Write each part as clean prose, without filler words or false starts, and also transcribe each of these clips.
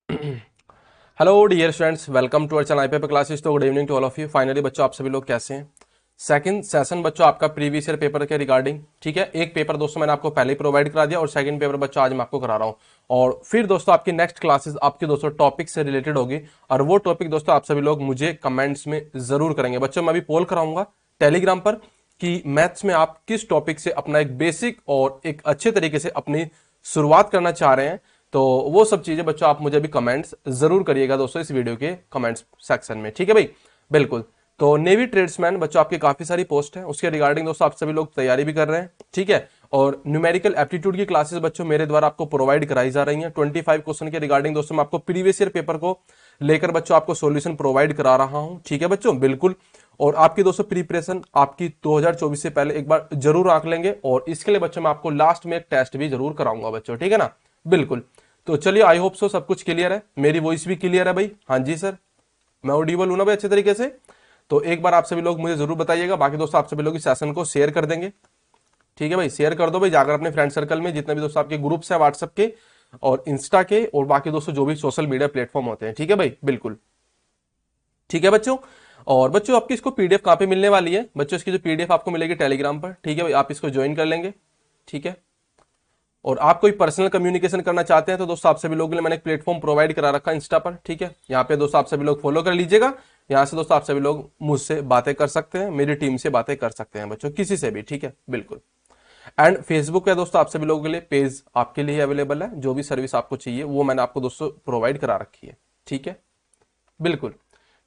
Hello dear students, welcome to our channel paper classes. तो good evening to all of you. Finally बच्चों, आप सभी लोग कैसे हैं? सेकंड सेशन बच्चों आपका प्रीवियस ईयर पेपर के रिगार्डिंग, ठीक है। एक पेपर दोस्तों मैंने आपको पहले ही प्रोवाइड करा दिया और सेकंड पेपर बच्चों आज मैं आपको करा रहा हूं। और फिर दोस्तों आपकी नेक्स्ट क्लासेस आपके दोस्तों टॉपिक से रिलेटेड होगी। और वो टॉपिक दोस्तों आप सभी लोग मुझे कमेंट्स में जरूर करेंगे। बच्चों मैं अभी पोल कराऊंगा टेलीग्राम पर कि मैथ्स में आप किस टॉपिक से अपना एक बेसिक और एक अच्छे तरीके से अपनी शुरुआत करना चाह रहे हैं। तो वो सब चीजें बच्चों आप मुझे भी कमेंट्स जरूर करिएगा दोस्तों इस वीडियो के कमेंट्स सेक्शन में, ठीक है भाई। बिल्कुल। तो नेवी ट्रेड्समैन बच्चों आपकी काफी सारी पोस्ट है, उसके रिगार्डिंग दोस्तों आप सभी लोग तैयारी भी कर रहे हैं, ठीक है। और न्यूमेरिकल एप्टीट्यूड की क्लासेस बच्चों मेरे द्वारा आपको प्रोवाइड कराई जा रही हैं। 25 क्वेश्चन के रिगार्डिंग दोस्तों मैं आपको प्रीवियस ईयर पेपर को लेकर बच्चों आपको सॉल्यूशन प्रोवाइड करा रहा हूं, ठीक है बच्चों। बिल्कुल। और आपकी दोस्तों प्रिपरेशन आपकी 2024 से पहले एक बार जरूर आंक लेंगे। और इसके लिए बच्चों मैं आपको लास्ट में एक टेस्ट भी जरूर कराऊंगा बच्चों, ठीक है ना। बिल्कुल। तो चलिए, आई होप सो सब कुछ क्लियर है, मेरी वॉइस भी क्लियर है भाई। हाँ जी सर, मैं ऑडिबल हूं ना भाई अच्छे तरीके से? तो एक बार आप सभी लोग मुझे जरूर बताइएगा। बाकी दोस्तों आप सभी लोग इस सेशन को शेयर कर देंगे, ठीक है भाई। शेयर कर दो भाई जाकर अपने फ्रेंड सर्कल में, जितने भी दोस्तों आपके ग्रुप्स है व्हाट्सएप के और इंस्टा के और बाकी दोस्तों जो भी सोशल मीडिया प्लेटफॉर्म होते हैं, ठीक है भाई। बिल्कुल। ठीक है बच्चों। और बच्चों आपकी इसको पीडीएफ कहां पे मिलने वाली है? बच्चों इसकी जो पीडीएफ आपको मिलेगी टेलीग्राम पर, ठीक है भाई। आप इसको ज्वाइन कर लेंगे, ठीक है। और आप कोई पर्सनल कम्युनिकेशन करना चाहते हैं तो दोस्तों आप सभी लोगों के लिए मैंने एक प्लेटफॉर्म प्रोवाइड करा रखा है इंस्टा पर, ठीक है। यहाँ पे दोस्तों आप सभी लोग फॉलो कर लीजिएगा। यहाँ से दोस्तों आप सभी लोग मुझसे बातें कर सकते हैं, मेरी टीम से बातें कर सकते हैं बच्चों, किसी से भी, ठीक है। बिल्कुल। एंड फेसबुक पे दोस्तों आप सभी लोगों के लिए पेज आपके लिए अवेलेबल है। जो भी सर्विस आपको चाहिए वो मैंने आपको दोस्तों प्रोवाइड करा रखी है, ठीक है। बिल्कुल।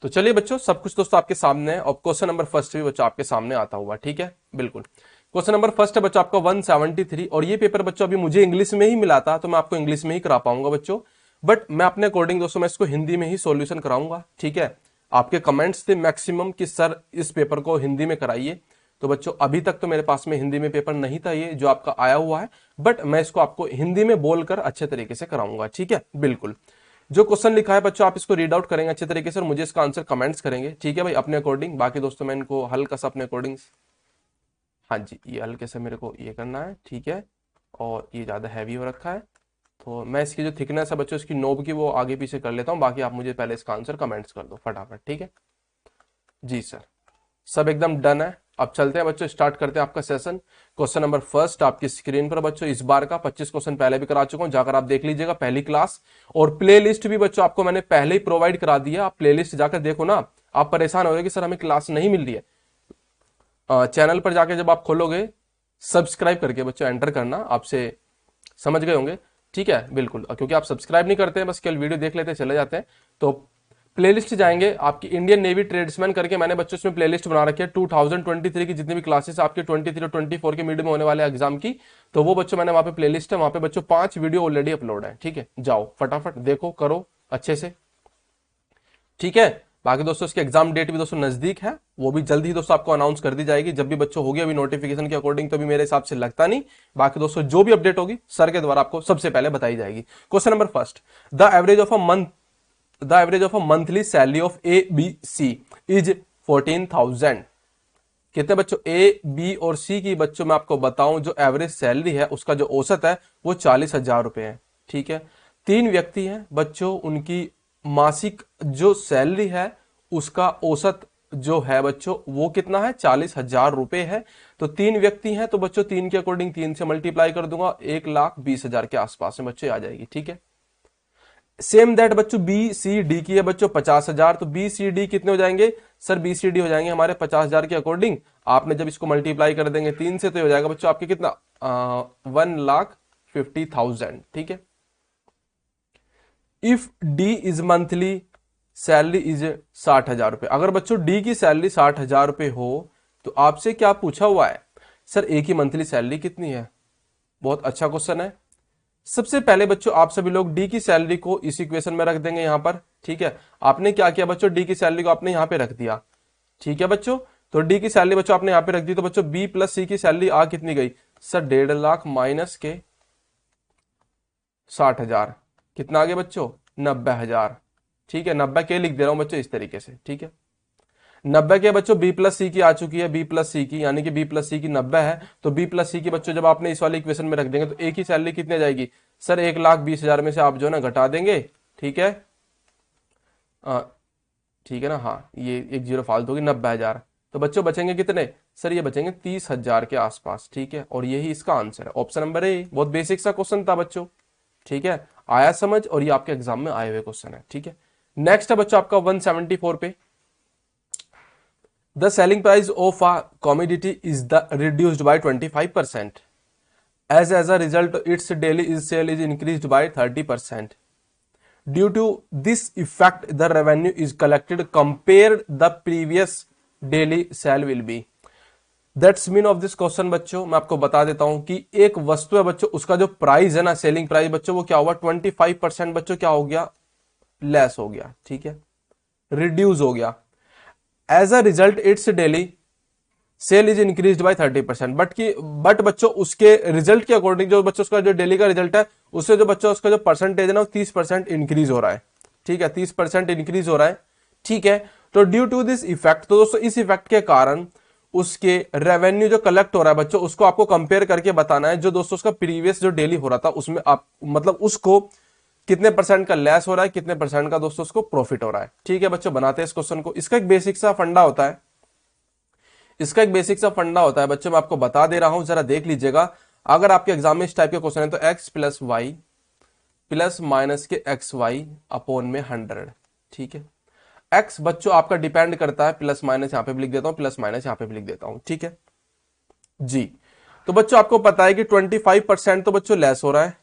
तो चलिए बच्चों, सब कुछ दोस्तों आपके सामने है और क्वेश्चन नंबर फर्स्ट भी बच्चों आपके सामने आता हुआ, ठीक है। बिल्कुल। क्वेश्चन नंबर फर्स्ट है बच्चों आपका 173। और ये पेपर बच्चों अभी मुझे इंग्लिश में ही मिला था तो मैं आपको इंग्लिश में ही करा पाऊंगा बच्चों। बट मैं अपने अकॉर्डिंग दोस्तों मैं इसको हिंदी में ही सॉल्यूशन कराऊंगा, ठीक है। आपके कमेंट्स थे मैक्सिमम कि सर इस पेपर को हिंदी में कराइए। तो बच्चों अभी तक तो मेरे पास में हिंदी में पेपर नहीं था ये जो आपका आया हुआ है। बट मैं इसको आपको हिंदी में बोलकर अच्छे तरीके से कराऊंगा, ठीक है। बिल्कुल। जो क्वेश्चन लिखा है बच्चों आप इसको रीड आउट करेंगे अच्छे तरीके से और मुझे इसका आंसर कमेंट्स करेंगे, ठीक है भाई, अपने अकॉर्डिंग। बाकी दोस्तों मैं इनको हल्का सा अपने अकॉर्डिंग, हाँ जी, ये हल्के से मेरे को ये करना है, ठीक है। और ये ज़्यादा हैवी हो रखा है तो मैं इसकी जो थिकनेस है बच्चों इसकी नोब की वो आगे पीछे कर लेता हूँ। बाकी आप मुझे पहले इसका आंसर कमेंट्स कर दो फटाफट, ठीक है जी सर। सब एकदम डन है। अब चलते हैं बच्चों, स्टार्ट करते हैं आपका सेशन। क्वेश्चन नंबर फर्स्ट आपकी स्क्रीन पर बच्चों इस बार का 25 क्वेश्चन पहले भी करा चुका हूं, जाकर आप देख लीजिएगा पहली क्लास। और प्ले लिस्ट भी बच्चों आपको मैंने पहले ही प्रोवाइड करा दिया, आप प्ले लिस्ट जाकर देखो ना। आप परेशान हो गए कि सर हमें क्लास नहीं मिल रही है। चैनल पर जाके जब आप खोलोगे सब्सक्राइब करके बच्चों एंटर करना, आपसे समझ गए होंगे, ठीक है। बिल्कुल, क्योंकि आप सब्सक्राइब नहीं करते हैं, बस केवल वीडियो देख लेते हैं चले जाते हैं। तो प्लेलिस्ट जाएंगे आपकी इंडियन नेवी ट्रेड्समैन करके मैंने बच्चों इसमें प्लेलिस्ट बना रखी है 2023 की जितनी भी क्लासेस आपके 23 और 24 के मीडियम में होने वाले एग्जाम की। तो वो बच्चों मैंने वहां पे प्लेलिस्ट है, वहां पे बच्चों 5 वीडियो ऑलरेडी अपलोड है, ठीक है। जाओ फटाफट देखो करो अच्छे से, ठीक है। बाकी दोस्तों इसके एग्जाम डेट भी दोस्तों नजदीक है, वो भी जल्द ही दोस्तों आपको अनाउंस कर दी जाएगी जब भी बच्चों होगी। अभी नोटिफिकेशन के अकॉर्डिंग तो भी मेरे हिसाब से लगता नहीं। बाकी दोस्तों जो भी अपडेट होगी सर के द्वारा आपको सबसे पहले बताई जाएगी। Question number first, the average of a monthly salary of A B C is 14,000। कितने बच्चों? ए बी और सी की बच्चों मैं आपको बताऊं जो एवरेज सैलरी है उसका जो औसत है वो 40,000 रुपए है, ठीक है। तीन व्यक्ति हैं बच्चों, उनकी मासिक जो सैलरी है उसका औसत जो है बच्चों वो कितना है? 40,000 रुपए है। तो तीन व्यक्ति हैं तो बच्चों तीन के अकॉर्डिंग 3 से मल्टीप्लाई कर दूंगा, 1,20,000 के आसपास में बच्चों आ जाएगी, ठीक है। सेम दैट बच्चों बी सी डी की है बच्चों 50,000। तो बी सी डी कितने हो जाएंगे सर? बी सी डी हो जाएंगे हमारे 50,000 के अकॉर्डिंग। आपने जब इसको मल्टीप्लाई कर देंगे 3 से तो हो जाएगा बच्चों आपके कितना? 1,50,000, ठीक है। If D is monthly salary is 60,000 रुपए। अगर बच्चों डी की सैलरी 60,000 रुपए हो तो आपसे क्या पूछा हुआ है सर ए की मंथली सैलरी कितनी है? बहुत अच्छा क्वेश्चन है। सबसे पहले बच्चों आप सभी लोग डी की सैलरी को इस इक्वेशन में रख देंगे यहां पर, ठीक है। आपने क्या किया बच्चों? डी की सैलरी को आपने यहां पे रख दिया, ठीक है बच्चों। तो डी की सैलरी बच्चों आपने यहां पे रख दी तो बच्चों बी प्लस सी की सैलरी आ कितनी गई सर? 1,50,000 माइनस के 60,000 कितना आ गया बच्चों? 90,000, ठीक है। 90 के लिख दे रहा हूं बच्चों इस तरीके से, ठीक है। 90 के बच्चों बी प्लस सी की आ चुकी है, बी प्लस सी की, यानी कि बी प्लस सी की 90 है। तो बी प्लस सी की बच्चों जब आपने इस वाले इक्वेशन में रख देंगे तो ए की सैलरी कितनी आ जाएगी सर? 1,20,000 में से आप जो है ना घटा देंगे, ठीक है, ठीक है ना, हाँ ये एक जीरो फालतू होगी, 90,000। तो बच्चों बचेंगे कितने सर, ये बचेंगे 30,000 के आसपास। ठीक है, और यही इसका आंसर है, ऑप्शन नंबर ए। बहुत बेसिक सा क्वेश्चन था बच्चों, ठीक है, आया समझ, और ये आपके एग्जाम में आए हुए क्वेश्चन है। ठीक है, नेक्स्ट है बच्चों आपका 174 पे, the selling price of a commodity is the reduced by 25%, as a result its daily sale is increased by 30%. Due to this effect the revenue is collected compared the previous daily sale will be. That's mean of this question बच्चों, मैं आपको बता देता हूं कि एक वस्तु है बच्चों, उसका जो प्राइस है ना, सेलिंग प्राइस बच्चों, वो क्या हुआ 25% बच्चों क्या हो गया, लेस हो गया। ठीक है, रिड्यूस हो गया। As a result its daily sale is increase by 30%, but बच्चों उसके रिजल्ट के अकॉर्डिंग जो बच्चों उसका जो डेली का रिजल्ट है, उससे जो बच्चों उसका जो परसेंटेज है ना, 30% इंक्रीज हो रहा है। ठीक है, 30% इंक्रीज हो रहा है। ठीक है, तो ड्यू टू दिस इफेक्ट, तो दोस्तों इस इफेक्ट के कारण उसके रेवेन्यू जो कलेक्ट हो रहा है बच्चों, उसको आपको कंपेयर करके बताना है, जो दोस्तों उसका प्रीवियस जो डेली हो रहा था उसमें आप मतलब उसको कितने परसेंट का लेस हो रहा है, कितने परसेंट का दोस्तों उसको प्रॉफिट हो रहा है। ठीक है बच्चों, बनाते हैं इस क्वेश्चन को। इसका एक बेसिक सा फंडा होता है, इसका एक बेसिक सा फंडा होता है बच्चों, मैं आपको बता दे रहा हूं, जरा देख लीजिएगा। अगर आपके एग्जाम में इस टाइप के क्वेश्चन है तो x plus y plus minus के एक्स वाई अपॉन में 100। ठीक है, x बच्चों आपका डिपेंड करता है, प्लस माइनस यहां पे भी लिख देता हूं, प्लस माइनस यहां पे भी लिख देता हूं। ठीक है जी, तो बच्चों आपको पता है कि 25% तो बच्चों लेस हो रहा है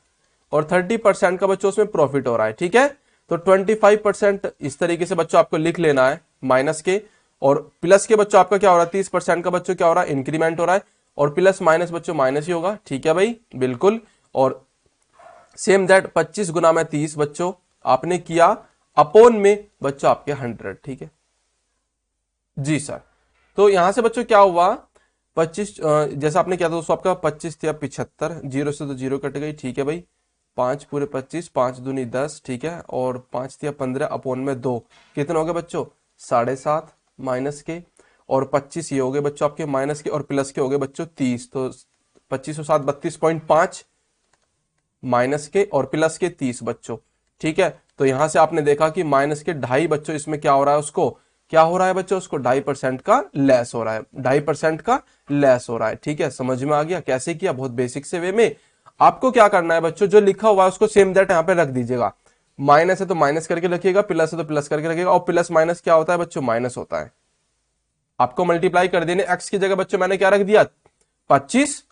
और 30% का बच्चों उसमें प्रॉफिट हो रहा है। ठीक है, तो 25% इस तरीके से बच्चों आपको लिख लेना है माइनस के, और प्लस के बच्चों आपका क्या हो रहा है, 30% का बच्चों क्या हो रहा है, इंक्रीमेंट हो रहा है, और प्लस माइनस बच्चों माइनस ही होगा। ठीक है भाई, बिल्कुल। और सेम दैट 25 गुना में 30 बच्चों आपने किया, अपोन में बच्चों आपके 100। ठीक है जी सर, तो यहां से बच्चों क्या हुआ, 25 जैसा आपने किया था दोस्तों, आपका 25 या 75, जीरो से तो जीरो कट गई। ठीक है भाई, 5 पूरे 25, 5 दूनी 10। ठीक है, और 5 या 15 अपॉन में 2, कितने हो गए बच्चों, 7.5 माइनस के, और 25 ये हो गए बच्चों आपके माइनस के, और प्लस के हो गए बच्चों 30। तो 25 और 7 32.5 माइनस के और प्लस के 30 बच्चों। ठीक है, तो यहां से आपने देखा कि माइनस के 2.5 बच्चों, इसमें क्या हो रहा है, उसको क्या हो रहा है बच्चों, उसको 2.5% का लेस हो रहा है, 2.5% का लेस हो रहा है। ठीक है, समझ में आ गया कैसे किया, बहुत बेसिक से वे में। आपको क्या करना है बच्चों, जो लिखा हुआ है उसको सेम दैट यहां पे रख दीजिएगा। माइनस है तो माइनस करके रखिएगा, प्लस है तो प्लस करके रखिएगा, और प्लस माइनस क्या होता है बच्चों, माइनस होता है। आपको मल्टीप्लाई कर देने, एक्स की जगह बच्चों मैंने क्या रख दिया, 25,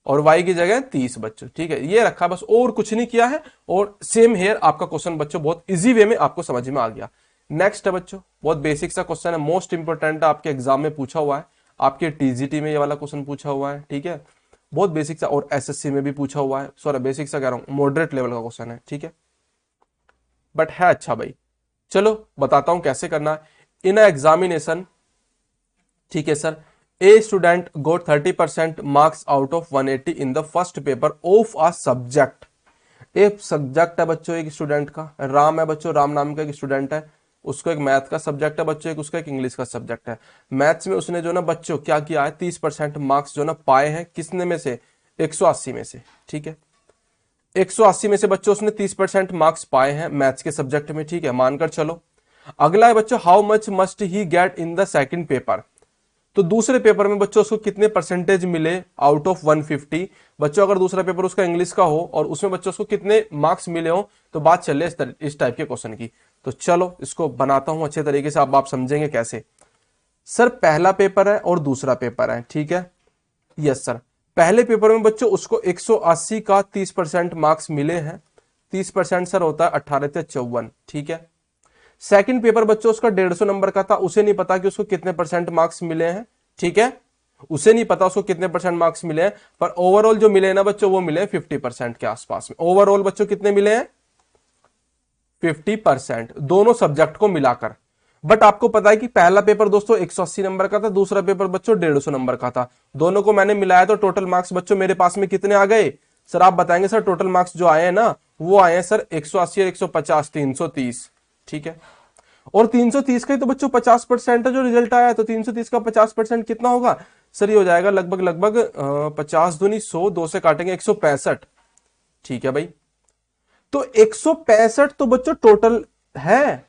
और y की जगह 30 बच्चों। ठीक है, ये रखा बस, और कुछ नहीं किया है। और सेम हेयर आपका क्वेश्चन बच्चों बहुत इजी वे में आपको समझ में आ गया। नेक्स्ट है बच्चों, बहुत बेसिक सा क्वेश्चन है, मोस्ट इंपोर्टेंट है, आपके एग्जाम में पूछा हुआ है, आपके टीजीटी में ये वाला क्वेश्चन पूछा हुआ है। ठीक है, बहुत बेसिक सा, और एसएससी में भी पूछा हुआ है। सॉरी बेसिक सा कह रहा हूं, मॉडरेट लेवल का क्वेश्चन है। ठीक है, बट है अच्छा भाई। चलो बताता हूं कैसे करना है इन एग्जामिनेशन। ठीक है sir, a student got 30% marks out of 180 in the first paper of a subject. एक सब्जेक्ट है बच्चों एक स्टूडेंट का, राम है बच्चों, राम नाम का एक स्टूडेंट है, उसको एक मैथ का सब्जेक्ट है बच्चों, एक उसका एक इंग्लिश का सब्जेक्ट है। मैथ्स में उसने जो ना बच्चों क्या किया है, 30% मार्क्स जो ना पाए हैं, किसने में से, 180 में से। ठीक है, 180 में से बच्चों उसने 30% मार्क्स पाए हैं मैथ्स के सब्जेक्ट में। ठीक है, मानकर चलो। अगला है बच्चों, how much must he get in the second paper. तो दूसरे पेपर में बच्चों उसको कितने परसेंटेज मिले आउट ऑफ 150। बच्चों अगर दूसरा पेपर उसका इंग्लिश का हो और उसमें बच्चों उसको कितने मार्क्स मिले हो, तो बात चले इस टाइप के क्वेश्चन की। तो चलो इसको बनाता हूं अच्छे तरीके से, अब आप समझेंगे कैसे। सर पहला पेपर है और दूसरा पेपर है। ठीक है, यस सर, पहले पेपर में बच्चों उसको 180 का 30% मार्क्स मिले हैं। 30% सर होता है 18 से 54। ठीक है, सेकंड पेपर बच्चों उसका 150 नंबर का था, उसे नहीं पता कि उसको कितने परसेंट मार्क्स मिले हैं। ठीक है, उसे नहीं पता उसको कितने परसेंट मार्क्स मिले हैं, पर ओवरऑल जो मिले ना बच्चों, वो मिले 50% के आसपास में। ओवरऑल बच्चों कितने मिले हैं, 50% दोनों सब्जेक्ट को मिलाकर। बट आपको पता है कि पहला पेपर दोस्तों 180 नंबर का था, दूसरा पेपर बच्चों 150 नंबर का था। दोनों को मैंने मिलाया तो टोटल मार्क्स बच्चों मेरे पास में कितने आ गए, सर आप बताएंगे। सर टोटल मार्क्स जो आए हैं ना, वो आए हैं सर 180 और 150, 330। ठीक है, और 330 का ही तो बच्चों 50% है जो रिजल्ट आया है, तो 330 का 50% कितना होगा सर, ये हो जाएगा लगभग 50 दूनी 100, 2 से काटेंगे 165। ठीक है भाई, तो 165 तो बच्चों टोटल है,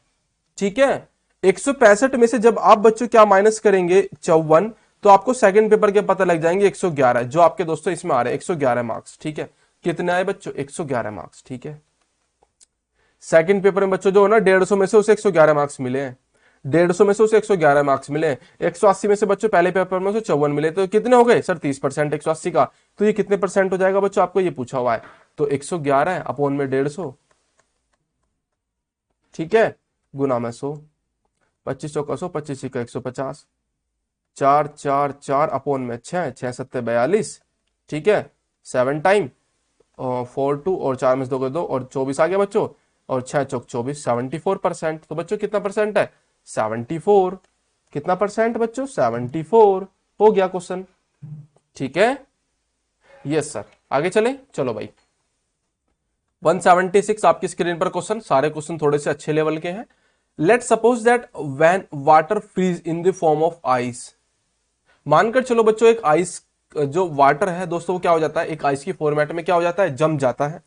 ठीक है। 165 में से जब आप बच्चों क्या माइनस करेंगे 54, तो आपको सेकंड पेपर के पता लग जाएंगे 111, जो आपके दोस्तों इसमें आ रहे हैं 111 मार्क्स, ठीक है। कितने आए बच्चों? 111 मार्क्स, ठीक है। सेकंड पेपर में बच्चों जो है ना 150 में से उसे 111 मार्क्स मिले हैं, 150 में से उसे 111 मार्क्स मिले हैं। 180 में से बच्चों पहले पेपर में उसे 54 मिले, तो कितने हो गए सर? 30%। 180 का तो ये कितने परसेंट हो जाएगा बच्चों? आपको ये पूछा हुआ है। तो 111 अपॉन में 150, ठीक है, गुना में 100, 25 चौका 100, 25 का 150, 4 4 4 अपॉन में 6, 6 7 42, ठीक है, 7 टाइम और 4 2 और 4 में से 2 2 और 24 आ गया बच्चों, और 6 चौक 24, 74%। तो बच्चों कितना परसेंट है? 74। कितना परसेंट बच्चों? 74। हो गया क्वेश्चन, ठीक है। यस सर, आगे चले, चलो भाई। 176 आपकी स्क्रीन पर क्वेश्चन, सारे क्वेश्चन थोड़े से अच्छे लेवल के हैं। Let suppose that when water freeze in the form of ice. मानकर चलो बच्चों एक आइस, जो वाटर है दोस्तों वो क्या हो जाता है, एक आइस की फॉर्मेट में क्या हो जाता है? जम जाता है,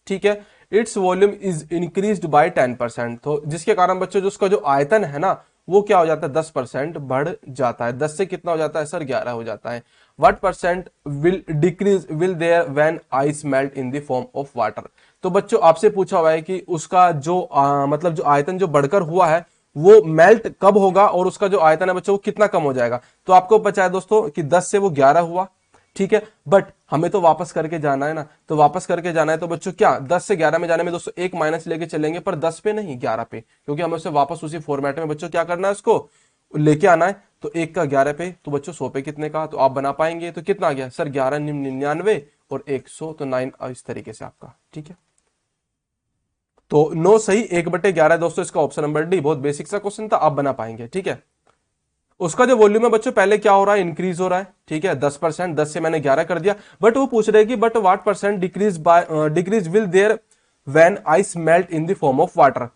ठीक है। Its volume is increased by 10%, तो जिसके कारण बच्चों जो उसका जो आयतन है ना वो क्या हो जाता है? 10% बढ़ जाता है। 10 से कितना हो जाता है सर? 11 हो जाता है। What percent will decrease will there when ice melt in the form of water. तो बच्चों आपसे पूछा हुआ है कि उसका जो मतलब जो आयतन जो बढ़कर हुआ है वो मेल्ट कब होगा और उसका जो आयतन है बच्चों वो कितना कम हो जाएगा। तो आपको पता है दोस्तों कि 10 से वो 11 हुआ, ठीक है। बट हमें तो वापस करके जाना है ना, तो वापस करके जाना है तो बच्चों क्या 10 से 11 में जाने में दोस्तों एक माइनस लेके चलेंगे, पर 10 पे नहीं 11 पे, क्योंकि हमें उसे वापस उसी फॉर्मेट में बच्चों क्या करना है, उसको लेके आना है। तो एक का 11 पे, तो बच्चों 100 पे कितने का? तो आप बना पाएंगे। तो कितना आ गया सर? 11 99 और 100, तो 9 इस तरीके से आपका, ठीक है। तो 9 सही, 1/11 दोस्तों इसका ऑप्शन नंबर डी। बहुत बेसिक सा क्वेश्चन था, आप बना पाएंगे, ठीक है। उसका जो वॉल्यूम है बच्चों पहले क्या हो रहा है? इंक्रीज हो रहा है, ठीक है, 10%। 10 से मैंने 11 कर दिया, बट वो पूछ रहे कि but what percent decrease will there when ice melt in the form of water.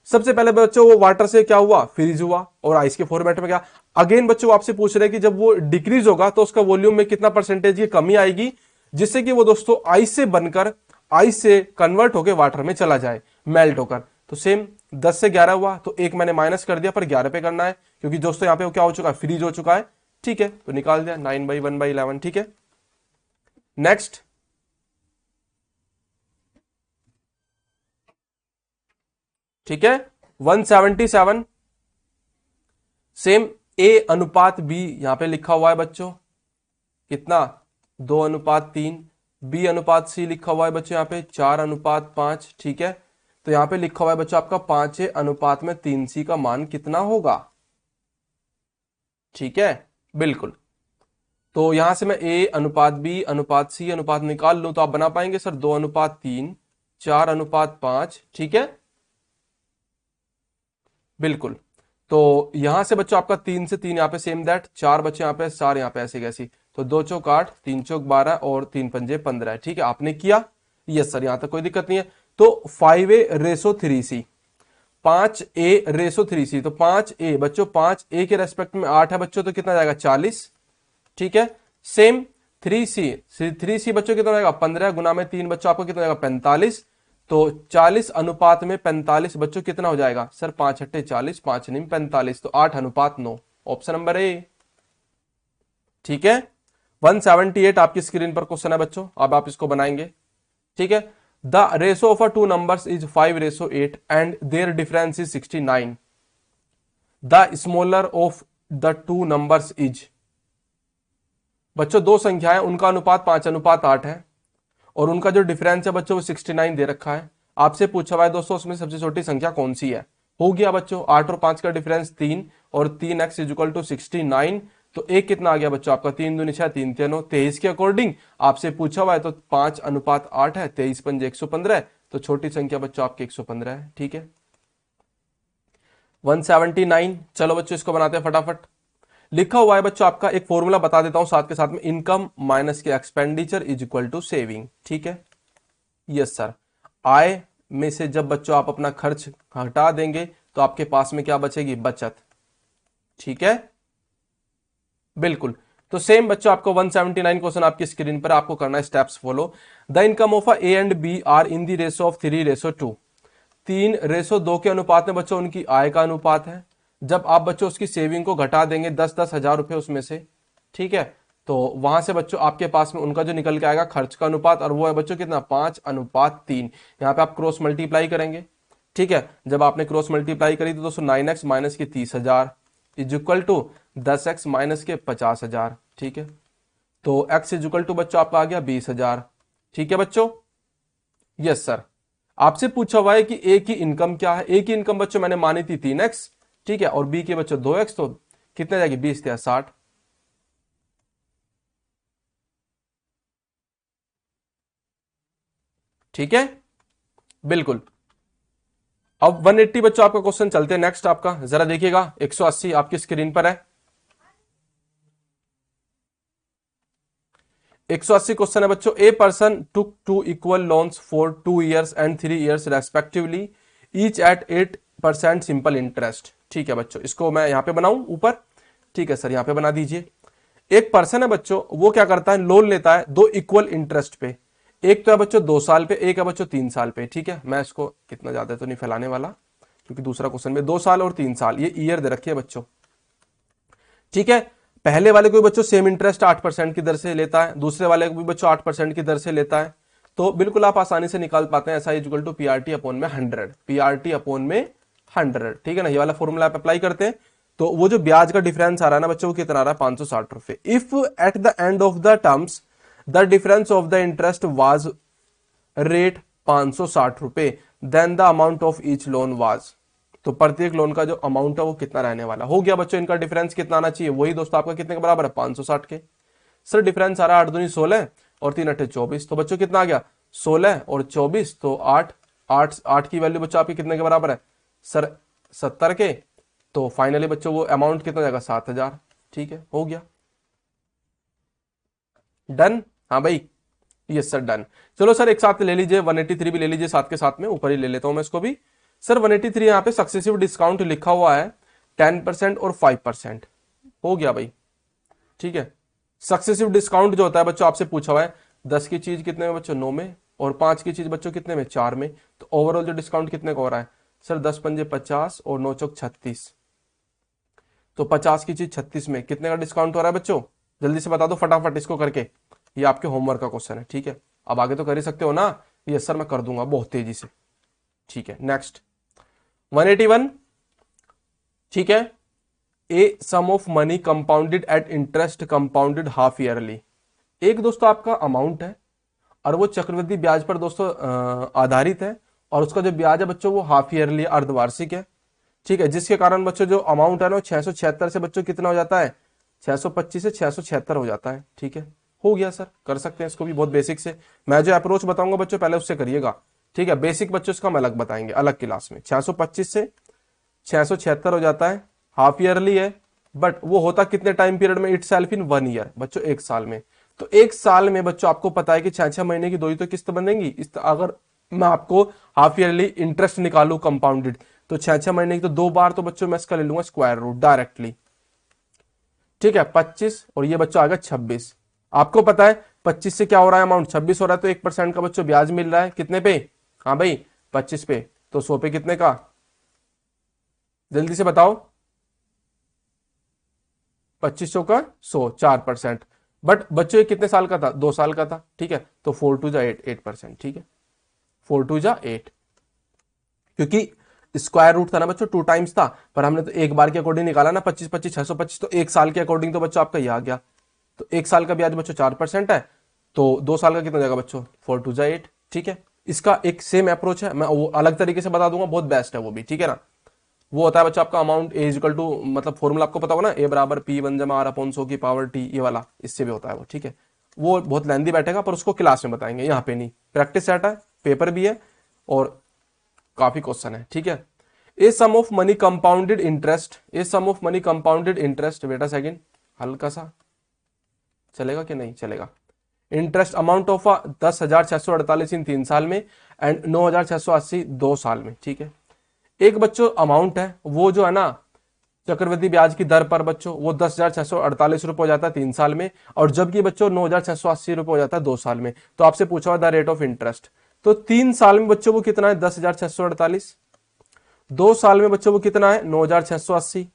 सबसे पहले बच्चों वो वाटर से क्या हुआ? फ्रीज हुआ, और आइस के फॉर्मेट में क्या? अगेन बच्चों आपसे पूछ रहे कि जब वो डिक्रीज होगा तो उसका वॉल्यूम में कितना परसेंटेज की कमी आएगी, जिससे कि वो दोस्तों आइस से बनकर, आइस से कन्वर्ट होकर वाटर में चला जाए, मेल्ट होकर। तो सेम 10 से 11 हुआ, तो एक मैंने माइनस कर दिया, पर 11 पे करना है, क्योंकि दोस्तों यहाँ पे वो क्या हो चुका है? फ्रीज हो चुका है, ठीक है। तो निकाल दिया 9/1/11, ठीक है। नेक्स्ट, ठीक है, 177। सेम ए अनुपात बी यहां पे लिखा हुआ है बच्चों, कितना? 2:3। बी अनुपात सी लिखा हुआ है बच्चों यहाँ पे 4:5, ठीक है। तो यहां पे लिखा हुआ है बच्चों आपका 5A अनुपात में 3C का मान कितना होगा, ठीक है, बिल्कुल। तो यहां से मैं ए अनुपात बी अनुपात सी अनुपात निकाल लूं तो आप बना पाएंगे सर? 2:3, 4:5, ठीक है, बिल्कुल। तो यहां से बच्चों आपका 3 से 3 यहाँ पे सेम दैट, 4 बच्चे यहाँ पे, 4 यहाँ पे, ऐसे कैसी। तो 2 चौक 8, 3 चौक 12 और 3 पंजे 15 है, ठीक है। आपने किया, यस सर, यहां तक कोई दिक्कत नहीं है। तो 5A/3C, 5A/3C, तो 5A बच्चों 5A के रेस्पेक्ट में 8 है बच्चों, तो कितना जाएगा? 40, ठीक है। सेम 3C, 3C बच्चों कितना जाएगा? 15 गुना में 3 बच्चों आपको कितना जाएगा? 45। तो 40 अनुपात में 45 बच्चों कितना हो जाएगा सर? 5 8 40, 5 9 45, तो 8:9, ऑप्शन नंबर ए, ठीक है। 178 आपकी स्क्रीन पर क्वेश्चन है बच्चों, अब आप इसको बनाएंगे, ठीक है। The ratio of two numbers is 5:8 and their difference is 69। The smaller of the two numbers is. बच्चों दो संख्याएं, उनका अनुपात 5:8 है, और उनका जो डिफरेंस है बच्चों वो 69 दे रखा है। आपसे पूछा हुआ है दोस्तों उसमें सबसे छोटी संख्या कौन सी है। हो गया बच्चों 8 और 5 का डिफरेंस 3, और 3x = 69। तो एक कितना आ गया बच्चों आपका? 3 दूनी 6, 3 3 9, 23 के अकॉर्डिंग आपसे पूछा हुआ है, तो 5:8 है, 23 पंजे 115, तो छोटी संख्या बच्चों आपकी 115 है, ठीक है। 179, चलो बच्चों इसको बनाते हैं फटाफट। लिखा हुआ है बच्चों आपका, एक फॉर्मूला बता देता हूं साथ के साथ में, इनकम माइनस के expenditure is equal to saving, ठीक है। यस सर, आय में से जब बच्चों आप अपना खर्च हटा देंगे तो आपके पास में क्या बचेगी? बचत, ठीक है, बिल्कुल। तो सेम बच्चों आपको 179 क्वेश्चन आपकी स्क्रीन पर, आपको करना है steps follow. The income of A and B are in the ratio of 3:2, 3:2 के अनुपात में बच्चों उनकी आय का अनुपात है। जब आप बच्चों उसकी सेविंग को घटा देंगे 10-10 हजार रुपए उसमें से, ठीक है, तो वहां से बच्चों आपके पास में उनका जो निकल के आएगा खर्च का अनुपात, और वो है बच्चों कितना 5:3। यहाँ पे आप क्रॉस मल्टीप्लाई करेंगे, ठीक है, जब आपने क्रॉस मल्टीप्लाई करी तो दोस्तों 9x माइनस के 30,000 is equal to 10x minus के 50,000, ठीक है, तो x इज इक्वल टू बच्चों आपका आ गया 20,000, ठीक है बच्चों। यस सर, आपसे पूछा हुआ है कि ए की इनकम क्या है। ए की इनकम बच्चों मैंने मानी थी 3x, ठीक है, और बी के बच्चों 2x, तो कितने जाएगी 20 या 60, ठीक है, बिल्कुल। अब 180 बच्चों आपका क्वेश्चन, चलते हैं नेक्स्ट आपका, जरा देखिएगा 180 आपकी स्क्रीन पर है। 180 क्वेश्चन है बच्चों, a person took 2 equal loans for 2 years and 3 years respectively, each eight 8% simple interest, ठीक है बच्चों, इसको मैं यहां पे बनाऊं ऊपर, ठीक है सर, यहां पे बना दीजिए। एक पर्सन है बच्चों, वो क्या करता है, लोन लेता है 2 इक्वल इंटरेस्ट पे, एक तो है बच्चों 2 साल पे, एक है बच्चों 3 साल पे, ठीक है, मैं इसको कितना ज्यादा तो नहीं फैलाने वाला, क्योंकि दूसरा क्वेश्चन में 2 साल और 3 साल ये ईयर दे रखे है बच्चों, ठीक है। पहले वाले को भी बच्चों सेम इंटरेस्ट 8% की दर से लेता है, दूसरे वाले को भी बच्चों 8% की दर से लेता है, तो बिल्कुल आप आसानी से निकाल पाते हैं, SI equal to PRT upon में 100, PRT अपॉन में 100, ठीक है ना, ये वाला फॉर्मूला आप अप्लाई करते हैं, तो वो जो ब्याज का डिफरेंस आ रहा है ना बच्चों, वो कितना आ रहा है 560 रुपए। If at the end of the terms the difference of the interest was rate 560 रुपए, then the amount of each loan was, तो प्रत्येक लोन का जो अमाउंट है वो कितना रहने वाला। हो गया बच्चों, इनका डिफरेंस कितना आना चाहिए, वही दोस्तों आपका कितने के बराबर है 560 के। सर डिफरेंस आ रहा है 8 दूनी 16 और 3 अट्ठे 24, तो बच्चों कितना आ गया 16 और 24, तो 8 8 8 की वैल्यू बच्चों आपकी कितने के बराबर है सर 70 के, तो फाइनली बच्चों वो अमाउंट कितना जाएगा 7,000, ठीक है, हो गया डन। हाँ भाई, यस सर डन। चलो सर एक साथ ले लीजिए, 183 भी ले लीजिए साथ के साथ में, ऊपर ही ले लेता हूं मैं इसको भी। सर 183 यहाँ पे सक्सेसिव डिस्काउंट लिखा हुआ है 10% और 5%, हो गया भाई, ठीक है। सक्सेसिव डिस्काउंट जो होता है बच्चों आपसे पूछा हुआ है 10 की चीज कितने में बच्चों 9 में, और 5 की चीज बच्चों कितने में 4 में, तो ओवरऑल जो डिस्काउंट कितने का हो रहा है सर 10 पंजे 50 और 9 चौक 36, तो 50 की चीज 36 में कितने का डिस्काउंट हो रहा है बच्चों, जल्दी से बता दो फटाफट इसको करके, ये आपके होमवर्क का क्वेश्चन है, ठीक है, अब आगे तो कर ही सकते हो ना, यस सर मैं कर दूंगा बहुत तेजी से, ठीक है। नेक्स्ट 181, ठीक है, a sum of money compounded at interest compounded half yearly, एक दोस्तों आपका अमाउंट है और वो चक्रवृद्धि ब्याज पर दोस्तों आधारित है, और उसका जो ब्याज है बच्चों वो हाफ ईयरली अर्धवार्षिक है, ठीक है, जिसके कारण बच्चों जो अमाउंट है ना 676 से बच्चों कितना हो जाता है 625 से 676 हो जाता है, ठीक है, हो गया सर, कर सकते हैं इसको भी बहुत बेसिक से। मैं जो अप्रोच बताऊंगा बच्चों पहले उससे करिएगा, ठीक है, बेसिक बच्चों इसका हम अलग बताएंगे अलग क्लास में। 625 से 676 हो जाता है, हाफ ईयरली है, बट वो होता कितने टाइम पीरियड में, इट सेल्फ इन 1 ईयर बच्चों, 1 साल में, तो 1 साल में बच्चों आपको पता है कि 6-6 महीने की 2 ही तो किस्त बनेंगी, अगर मैं आपको हाफ ईयरली इंटरेस्ट निकालू कंपाउंडेड, तो 6-6 महीने की तो 2 बार, तो बच्चों मैं इसका ले लूंगा स्क्वायर रूट डायरेक्टली, ठीक है, 25 और ये बच्चों आ गया 26, आपको पता है 25 से क्या हो रहा है अमाउंट 26 हो रहा है, तो 1% का बच्चों ब्याज मिल रहा है कितने पे, हाँ भाई 25 पे, तो 100 पे कितने का, जल्दी से बताओ, 2500 का 100 4%, बट बच्चों ये कितने साल का था 2 साल का था, ठीक है, तो 4 2 जा 8%, ठीक है, 4 2 जा 8, क्योंकि स्क्वायर रूट था ना बच्चों 2 टाइम्स था, पर हमने तो एक बार के अकॉर्डिंग निकाला ना 25 25 625, तो 1 साल के अकॉर्डिंग तो बच्चों आपका ये आ गया, तो 1 साल का ब्याज बच्चों 4% है, तो 2 साल का कितना जाएगा बच्चों 4 2 जा 8, ठीक है। इसका एक सेम अप्रोच है, मैं वो अलग तरीके से बता दूंगा, बहुत बेस्ट है वो भी, ठीक है ना। वो होता है बच्चों आपका अमाउंट ए इक्वल टू, मतलब फॉर्मूला आपको पता होगा ना, ए बराबर P1 जमा R अपॉन 100 की पावर T, ये वाला इससे भी होता है वो, ठीक है, वो बहुत लेंदी बैठेगा, पर उसको क्लास में बताएंगे, यहाँ पे नहीं, प्रैक्टिस सेट है, पेपर भी है और काफी क्वेश्चन है, ठीक है। A sum of money compounded interest, a sum of money compounded interest, बेटा सेकंड हल्का सा चलेगा कि नहीं चलेगा, इंटरेस्ट अमाउंट ऑफ 10,648 इन 3 साल में एंड 9,680 2 साल में, ठीक है। एक बच्चों अमाउंट है वो जो है ना चक्रवृद्धि ब्याज की दर पर बच्चों वो 10,648 रुपये हो जाता है 3 साल में, और जबकि बच्चों 9,680 रुपये हो जाता है 2 साल में। तो आपसे पूछा हुआ द रेट ऑफ इंटरेस्ट, तो 3 साल में बच्चों वो कितना है 10,648, 2 साल में बच्चों वो कितना है 9,680,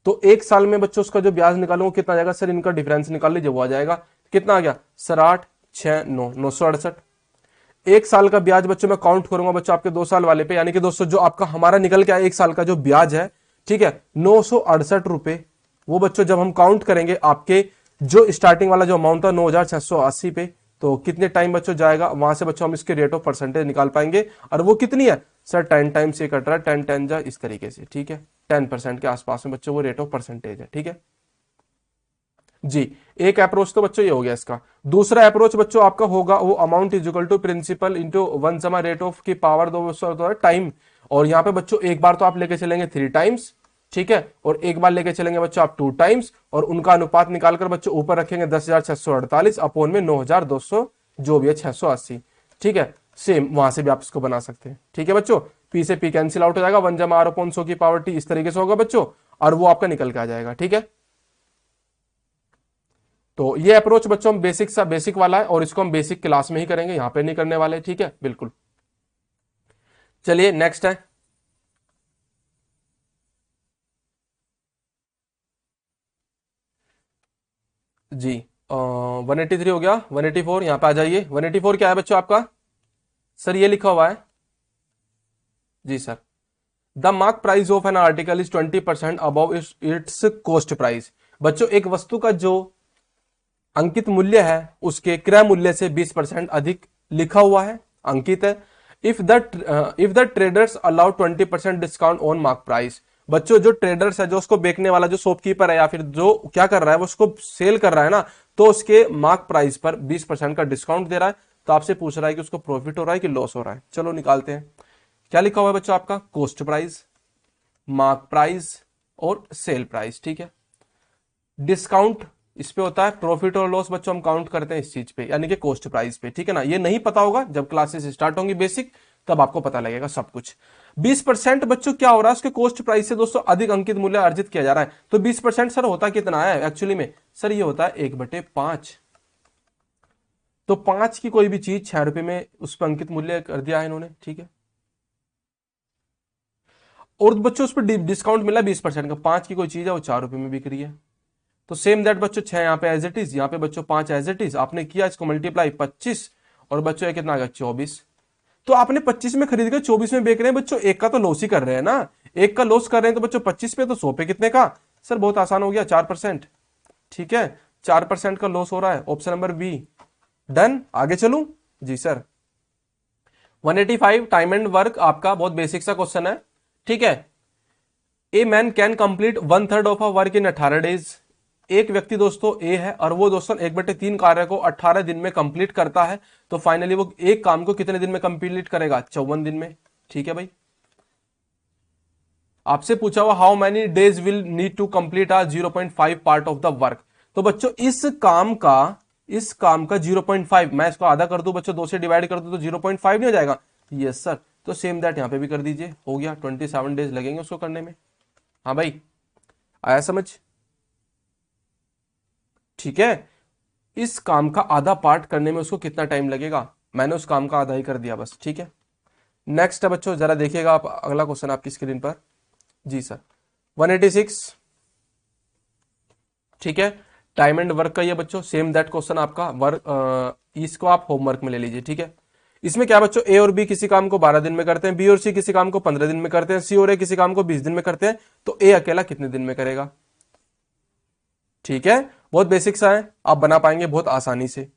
तो 1 साल में बच्चों उसका जो ब्याज निकालूंगा कितना आ जाएगा सर, इनका डिफरेंस निकाल लीजिए, वो आ जाएगा कितना आ गया सर 8 6 9 968। 1 साल का ब्याज बच्चों मैं काउंट करूंगा बच्चों आपके 2 साल वाले पे, यानी कि दोस्तों जो आपका हमारा निकल के आया 1 साल का जो ब्याज है, ठीक है 968 रुपए, वो बच्चों जब हम काउंट करेंगे आपके जो स्टार्टिंग वाला जो अमाउंट था 9,680 पे, तो कितने टाइम बच्चों जाएगा, वहां से बच्चों हम इसके रेट ऑफ परसेंटेज निकाल पाएंगे, और वो कितनी है सर 10 टाइम्स से कट रहा है, 10 10 जा इस तरीके से, ठीक है 10% के आसपास में बच्चों वो रेट ऑफ परसेंटेज है, ठीक है जी। एक अप्रोच तो बच्चों ये हो गया इसका। दूसरा अप्रोच बच्चों आपका होगा वो amount is equal to principal into 1 जमा रेट ऑफ की पावर 2 टाइम, और यहां पे बच्चों एक बार तो आप लेके चलेंगे 3 टाइम्स, ठीक है, और एक बार लेके चलेंगे बच्चों आप 2 टाइम्स, और उनका अनुपात निकालकर बच्चों ऊपर रखेंगे 10,648 अपोन में 9,200 जो भी है 680, ठीक है, सेम वहां से भी आप इसको बना सकते हैं, ठीक है बच्चों। पी से पी कैंसिल आउट हो जाएगा, 1 जमा आर अपोन 100 की पावर टी इस तरीके से होगा बच्चों, और वो आपका निकल के आ जाएगा, ठीक है। तो ये अप्रोच बच्चों हम बेसिक वाला है, और इसको हम बेसिक क्लास में ही करेंगे, यहां पे नहीं करने वाले, ठीक है बिल्कुल। चलिए नेक्स्ट है जी 183 हो गया, 184 यहां पे आ जाइए। 184 क्या है बच्चों आपका, सर ये लिखा हुआ है जी sir, the mark price of an article is 20% above its cost price. बच्चों एक वस्तु का जो अंकित मूल्य है उसके क्रय मूल्य से 20% अधिक लिखा हुआ है, अंकित है। If the traders allow 20% discount on mark price, बच्चों जो ट्रेडर्स है, जो उसको बेचने वाला जो शॉपकीपर है या फिर जो क्या कर रहा है वो उसको सेल कर रहा है ना, तो उसके मार्क प्राइस पर 20% का डिस्काउंट दे रहा है, तो आपसे पूछ रहा है कि उसको प्रॉफिट हो रहा है कि लॉस हो रहा है। चलो निकालते हैं, क्या लिखा हुआ है बच्चों आपका, कॉस्ट प्राइस, मार्क प्राइस और सेल प्राइस, ठीक है। डिस्काउंट इस पे होता है, प्रॉफिट और लॉस बच्चों हम काउंट करते हैं इस चीज पे, यानी कि कॉस्ट प्राइस पे, ठीक है ना। ये नहीं पता होगा, जब क्लासेस स्टार्ट होंगी बेसिक तब आपको पता लगेगा सब कुछ। 20% बच्चों क्या हो रहा है, उसके कॉस्ट प्राइस से दोस्तों अधिक अंकित मूल्य अर्जित किया जा रहा है, तो 20% सर होता कितना है एक्चुअली में, सर ये होता है 1/5। तो 5 की कोई भी चीज 6 रुपए में उस पर अंकित मूल्य कर दिया है इन्होंने, ठीक है। और बच्चों उस पर डिस्काउंट मिला 20% का, 5 की कोई चीज है वो 4 रुपए में बिक रही है, तो सेम दैट बच्चों 6 यहाँ पे एज इट इज, यहाँ पे बच्चों 5 एज इट इज, आपने किया इसको मल्टीप्लाई 25, और बच्चों ये कितना आ गया 24। तो आपने 25 में खरीद कर 24 में बेच रहे हैं बच्चों, एक का तो लॉस ही कर रहे हैं ना, एक का लॉस कर रहे हैं, तो बच्चों 25 पे तो 100 पे कितने का, सर बहुत आसान हो गया 4%, ठीक है 4% का लॉस हो रहा है, ऑप्शन नंबर बी डन। आगे चलूं जी सर, 185 टाइम एंड वर्क आपका बहुत बेसिक सा क्वेश्चन है, ठीक है। A man can complete 1/3 of a work in 18 days. एक व्यक्ति दोस्तों ए है और वो दोस्तों 1/3 कार्य को 18 दिन में कंप्लीट करता है, तो फाइनली वो एक काम को कितने दिन में कंप्लीट करेगा, 54 दिन में, ठीक है भाई। आपसे पूछा हुआ how many days will need to complete a 0.5 part of the work, तो बच्चों इस काम का 0.5 मैं इसको आधा कर दूं बच्चों, 2 से डिवाइड कर दूं तो 0.5 नहीं हो जाएगा, यस सर। तो सेम दैट यहां पे भी कर दीजिए, हो गया 27 डेज लगेंगे उसको करने में। हाँ भाई आया समझ, ठीक है। इस काम का आधा पार्ट करने में उसको कितना टाइम लगेगा, मैंने उस काम का आधा ही कर दिया बस, ठीक है। नेक्स्ट है बच्चों, जरा देखिएगा आप अगला क्वेश्चन आपकी स्क्रीन पर जी सर, 186, ठीक है। टाइम एंड वर्क का ये बच्चों सेम दैट क्वेश्चन आपका वर्क, इसको आप होमवर्क में ले लीजिए, ठीक है। इसमें क्या बच्चों, ए और बी किसी काम को 12 दिन में करते हैं, बी और सी किसी काम को 15 दिन में करते हैं, सी और ए किसी काम को 20 दिन में करते हैं, तो ए अकेला कितने दिन में करेगा, ठीक है। बहुत बेसिक सा है, आप बना पाएंगे बहुत आसानी से।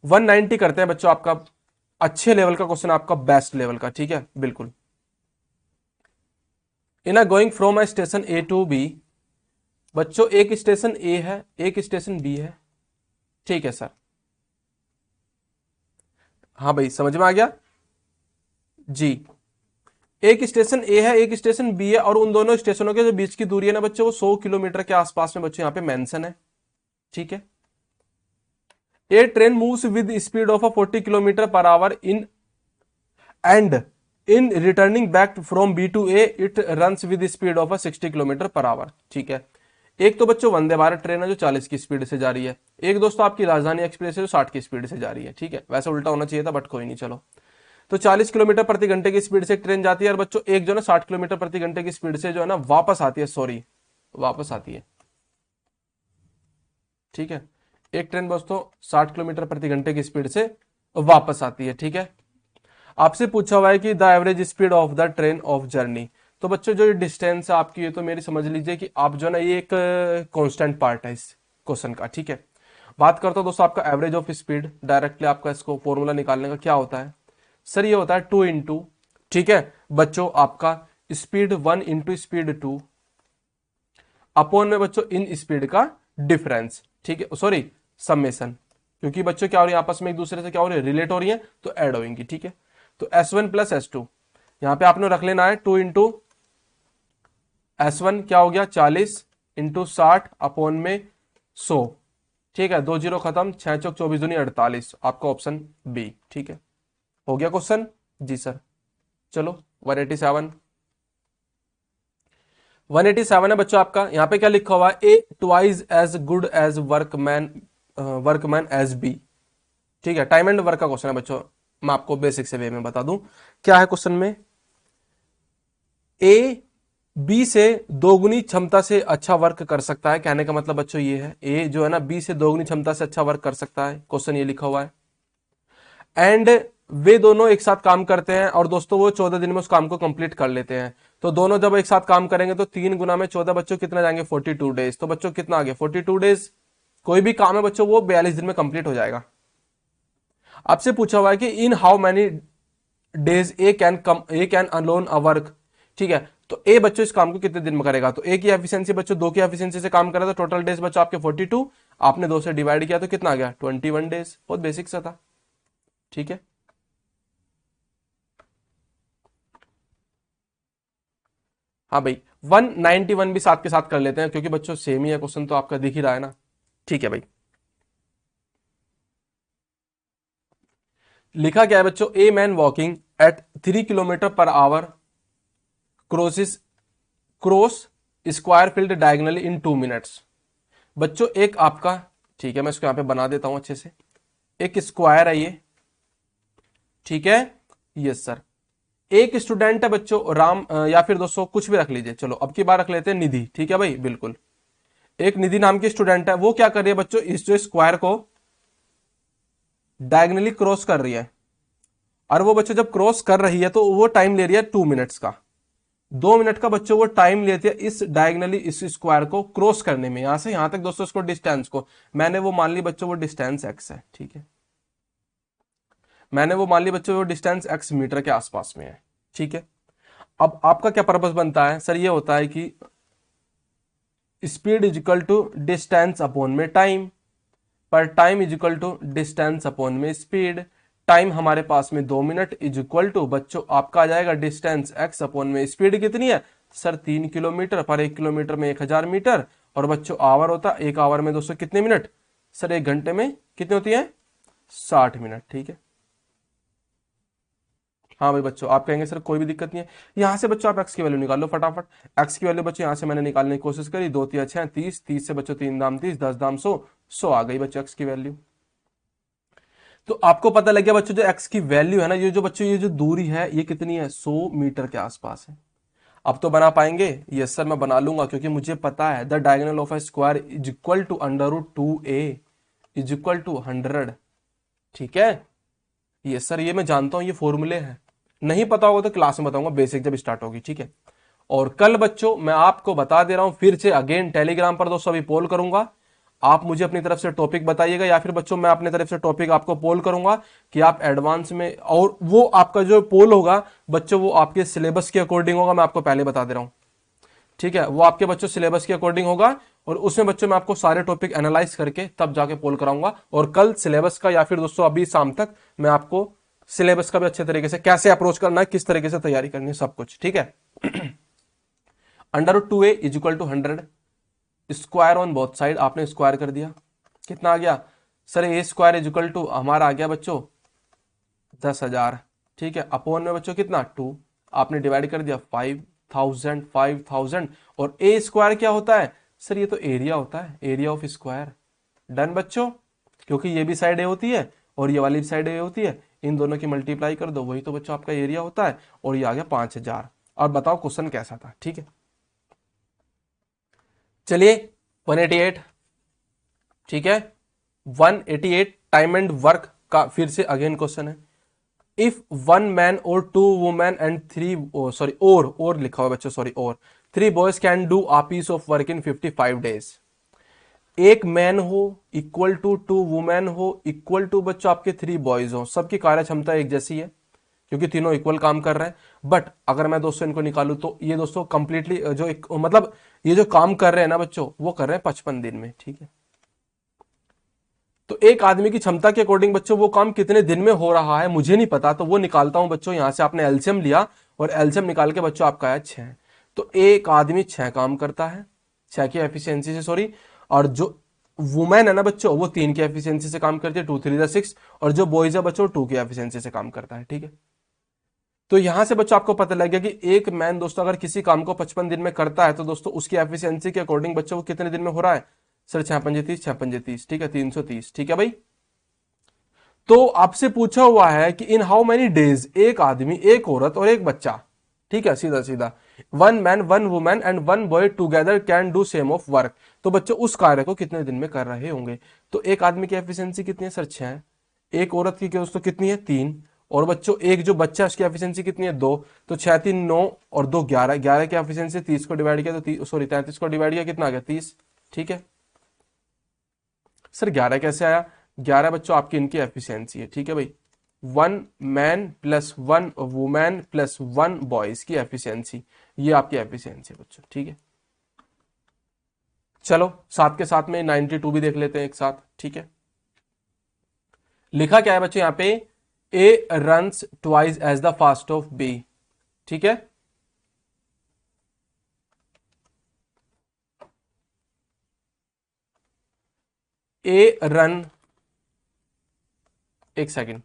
190 करते हैं बच्चों आपका अच्छे लेवल का क्वेश्चन, आपका बेस्ट लेवल का, ठीक है बिल्कुल। In a going from a station A to B, बच्चों एक स्टेशन ए है एक स्टेशन बी है, ठीक है सर। हाँ भाई समझ में आ गया जी। एक स्टेशन ए है एक स्टेशन बी है, और उन दोनों स्टेशनों के जो बीच की दूरी है ना बच्चों वो 100 किलोमीटर के आसपास में बच्चों यहाँ पे मेंशन है, ठीक है। A train moves with speed of 40 kilometre per hour in and in returning back from B to A it runs with speed of 60 kilometre per hour. ठीक है, एक तो बच्चों वंदे भारत ट्रेन है जो 40 की स्पीड से जा रही है, एक दोस्तों आपकी राजधानी एक्सप्रेस है जो 60 की स्पीड से जा रही है। ठीक है, वैसे उल्टा होना चाहिए था बट कोई नहीं, चलो। तो 40 किलोमीटर प्रति घंटे की स्पीड से एक ट्रेन जाती है और बच्चों एक जो है ना 60 किलोमीटर प्रति घंटे की स्पीड से जो है ना वापस आती है, सॉरी वापस आती है। ठीक है, एक ट्रेन दोस्तों 60 किलोमीटर प्रति घंटे की स्पीड से वापस आती है। ठीक है, आपसे पूछा हुआ है कि the average speed of the train of journey. तो बच्चों जो ये डिस्टेंस है आपकी, ये तो मेरी समझ लीजिए कि आप जो है ना ये एक कांस्टेंट पार्ट है इस क्वेश्चन का। ठीक है, बात करता हूं दोस्तों आपका एवरेज ऑफ स्पीड। डायरेक्टली आपका इसको फॉर्मूला निकालने का क्या होता है सर, ये होता है 2 इंटू, ठीक है बच्चों, आपका स्पीड 1 इंटू स्पीड 2 अपॉन में बच्चों इन स्पीड का डिफरेंस। ठीक है, सॉरी समेशन, क्योंकि बच्चों क्या हो रही है आपस में एक दूसरे से क्या हो रही है, रिलेट हो रही है तो ऐड होंगी। ठीक है, तो S1 प्लस S2 यहां पे आपने रख लेना है 2 इंटू S1 क्या हो गया 40 इंटू 60 अपॉन में 100। ठीक है, 2 जीरो खत्म, 6 चौक 24 दूनी 48, आपका ऑप्शन बी। ठीक है, हो गया क्वेश्चन जी सर। चलो 187 187 है बच्चों आपका, यहां पे क्या लिखा हुआ है, A twice as good as workman as B. ठीक है, टाइम एंड वर्क का क्वेश्चन है बच्चों, मैं आपको बेसिक से वे में बता दूं क्या है क्वेश्चन में। ए बी से दोगुनी क्षमता से अच्छा वर्क कर सकता है, कहने का मतलब बच्चों ये है, ए जो है ना बी से दोगुनी क्षमता से अच्छा वर्क कर सकता है, क्वेश्चन ये लिखा हुआ है। एंड वे दोनों एक साथ काम करते हैं और दोस्तों वो 14 दिन में उस काम को कंप्लीट कर लेते हैं। तो दोनों जब एक साथ काम करेंगे तो 3 गुना में 14 बच्चों कितना जाएंगे 42 डेज। तो बच्चों कितना आ गया 42 डेज। कोई भी काम है बच्चों वो 42 दिन में कंप्लीट हो जाएगा। आपसे पूछा हुआ है कि in how many days A can alone a work. ठीक है, तो ए बच्चों इस काम को कितने दिन में करेगा, तो ए की एफिशिएंसी बच्चों 2 की एफिशिएंसी से काम करा तो टोटल डेज बच्चों आपके 42, आपने 2 से डिवाइड किया तो कितना आ गया 21 डेज। बहुत बेसिक सा था। ठीक है, हाँ भाई 191 भी साथ के साथ कर लेते हैं क्योंकि बच्चों सेम ही है क्वेश्चन, तो आपका दिख ही रहा है ना। ठीक है भाई, लिखा क्या है बच्चों, a man walking at 3 kilometre per hour crosses cross square field diagonally in 2 minutes. बच्चों एक आपका, ठीक है मैं इसको यहां पे बना देता हूं अच्छे से, एक स्क्वायर है ये। ठीक है, यस सर। एक स्टूडेंट है बच्चों राम या फिर दोस्तों कुछ भी रख लीजिए, चलो अब की बार रख लेते हैं निधि। ठीक है भाई, बिल्कुल एक निधि नाम की स्टूडेंट है, वो क्या कर रही है बच्चों, इस जो स्क्वायर को डायगनली क्रॉस कर रही है। और वो बच्चों जब क्रॉस कर रही है तो वो टाइम ले रही है 2 मिनट्स का। 2 मिनट का बच्चों वो टाइम लेती है इस डायगनली इस स्क्वायर को क्रॉस करने में, यहां से यहां तक दोस्तों इसको डिस्टेंस को मैंने वो मान ली बच्चों वो डिस्टेंस एक्स है। ठीक है, मैंने वो मान ली बच्चों वो डिस्टेंस एक्स मीटर के आसपास में है। ठीक है, अब आपका क्या पर्पस बनता है सर, ये होता है कि speed is equal to distance upon में टाइम, पर time is equal to distance upon में स्पीड। टाइम हमारे पास में 2 मिनट इज इक्वल टू बच्चों आपका आ जाएगा डिस्टेंस एक्स अपॉन में स्पीड कितनी है सर 3 किलोमीटर, पर 1 किलोमीटर में 1000 मीटर, और बच्चों आवर होता है 1 आवर में दोस्तों कितने मिनट सर, 1 घंटे में कितने होती है 60 मिनट। ठीक है, हाँ भाई बच्चों आप कहेंगे सर कोई भी दिक्कत नहीं है, यहां से बच्चों आप एक्स की वैल्यू निकाल लो फटाफट। एक्स की वैल्यू बच्चों यहां से मैंने निकालने की कोशिश करी, 2 3 6 30, 30 से बच्चों 3 दाम 30, 10 दाम 100, 100 आ गई बच्चों एक्स की वैल्यू। तो आपको पता लग गया बच्चों जो एक्स की वैल्यू है ना, ये जो बच्चों ये जो दूरी है ये कितनी है 100 मीटर के आसपास है। अब तो बना पाएंगे, यस सर मैं बना लूंगा क्योंकि मुझे पता है the diagonal of a square is equal to under root 2a is equal to 100। ठीक है, यस सर ये मैं जानता हूं, ये फॉर्मूले हैं, नहीं पता होगा तो क्लास में बताऊंगा बेसिक जब स्टार्ट होगी। ठीक है, और कल बच्चों मैं आपको बता दे रहा हूं फिर से अगेन टेलीग्राम पर दोस्तों अभी पोल करूंगा, आप मुझे अपनी तरफ से टॉपिक बताइएगा या फिर बच्चों मैं अपनी तरफ से टॉपिक आपको पोल करूंगा कि आप एडवांस में, और वो आपका जो पोल होगा बच्चों वो आपके सिलेबस के अकॉर्डिंग होगा, मैं आपको पहले बता दे रहा हूं। ठीक है, वो आपके बच्चों सिलेबस के अकॉर्डिंग होगा और उसमें बच्चों मैं आपको सारे टॉपिक एनालाइज करके तब जाके पोल कराऊंगा, और कल सिलेबस का या फिर दोस्तों अभी शाम तक मैं आपको सिलेबस का भी अच्छे तरीके से कैसे अप्रोच करना है, किस तरीके से तैयारी करनी है, सब कुछ। ठीक है, under root 2a is equal to 100, square on both side आपने स्क्वायर कर दिया, कितना आ गया sir a square is equal to हमारा आ गया बच्चों 10,000। ठीक है, अपॉन में बच्चों कितना 2, आपने डिवाइड कर दिया 5000 5000, और ए स्क्वायर क्या होता है सर, ये तो एरिया होता है, एरिया ऑफ स्क्वायर। डन बच्चों, क्योंकि ये भी साइड ए होती है और ये वाली भी साइड ए होती है, इन दोनों की मल्टीप्लाई कर दो, वही तो बच्चों आपका एरिया होता है, और ये आ गया 5000। और बताओ क्वेश्चन कैसा था, ठीक है। चलिए 188, ठीक है, 188 टाइम एंड वर्क का फिर से अगेन क्वेश्चन है। इफ वन मैन और two women and three, sorry और लिखा हुआ बच्चों, सॉरी और 3 boys can do a piece of work in 55 days. एक मैन हो इक्वल टू 2 वुमेन हो इक्वल टू बच्चों आपके 3 बॉयज हो, सबकी कार्य क्षमता एक जैसी है क्योंकि तीनों इक्वल काम कर रहे हैं। बट अगर मैं दोस्तों इनको निकालूं तो ये दोस्तों कंप्लीटली जो एक मतलब ये जो काम कर रहे हैं ना बच्चों, वो कर रहे हैं 55 दिन में, ठीक है। तो एक आदमी की क्षमता के अकॉर्डिंग बच्चों वो काम कितने दिन में हो रहा है मुझे नहीं पता, तो वो निकालता हूं बच्चों। यहां से आपने एलसीएम लिया और एलसीएम निकाल के बच्चों आपका है 6। तो एक आदमी 6 काम करता है, 6 की एफिशिएंसी से, सॉरी। और जो वुमेन है ना बच्चों, वो 3 की एफिशिएंसी से काम करती है, 2 3 6। और जो बॉयज है बच्चों 2 की एफिशिएंसी से काम करता है, ठीक है। तो यहां से बच्चों आपको पता लग गया कि एक मैन दोस्तों अगर किसी काम को 55 दिन में करता है तो दोस्तों उसकी एफिशिएंसी के अकॉर्डिंग बच्चों वो कितने दिन में हो रहा है सर, 6 पंजे 30, 6 पंजे 30, ठीक है, 330, ठीक है भाई। तो आपसे पूछा हुआ है कि इन हाउ मेनी डेज, एक आदमी, एक औरत और एक बच्चा, ठीक है, सीधा सीधा, 1 man 1 women and 1 boy together can do same of work. तो बच्चों उस कार्य को कितने दिन में कर रहे होंगे। तो एक आदमी की एफिशिएंसी कितनी है सर, 6। एक औरत की दोस्तों कितनी है, 3। और बच्चों एक जो बच्चा उसकी एफिशिएंसी कितनी है, 2। तो 6 3 9 और 2 11, 11 की एफिशिएंसी 30 को डिवाइड किया तो सॉरी 33 को डिवाइड किया कितना आ गया, 30, ठीक है। सर 11 कैसे आया, 11 बच्चों आपकी इनकी एफिशिएंसी है, ठीक है भाई। 1 man plus 1 women plus 1 boys की एफिशिएंसी, ये आपकी एफिशिएंसी है बच्चों, ठीक है। चलो साथ के साथ में 92 भी देख लेते हैं एक साथ, ठीक है। लिखा क्या है बच्चों यहां पे, A runs twice as the fast of B, ठीक है। ए रन, एक second,